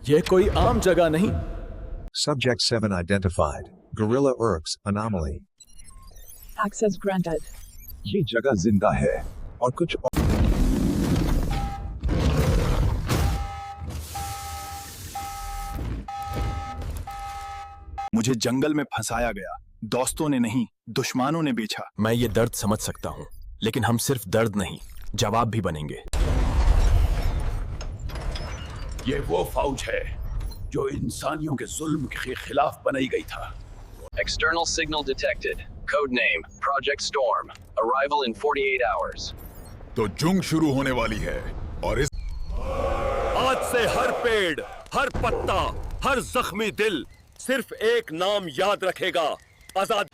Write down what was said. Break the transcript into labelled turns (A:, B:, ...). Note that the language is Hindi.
A: ये कोई आम जगह नहीं।
B: Subject 7 identified. Gorilla Urks anomaly.
C: Access granted.
B: ये जगह जिंदा है और कुछ
D: मुझे जंगल में फंसाया गया। दोस्तों ने नहीं, दुश्मनों ने बेचा।
A: मैं ये दर्द समझ सकता हूँ, लेकिन हम सिर्फ दर्द नहीं, जवाब भी बनेंगे।
E: ये वो फौज है जो इंसानियों के जुल्म के खिलाफ बनाई गई था।
F: External signal detected. Code name Project Storm. Arrival in 48 hours.
G: तो जंग शुरू होने वाली है और इस
E: आज से हर पेड़, हर पत्ता, हर जख्मी दिल सिर्फ एक नाम याद रखेगा, आजादी।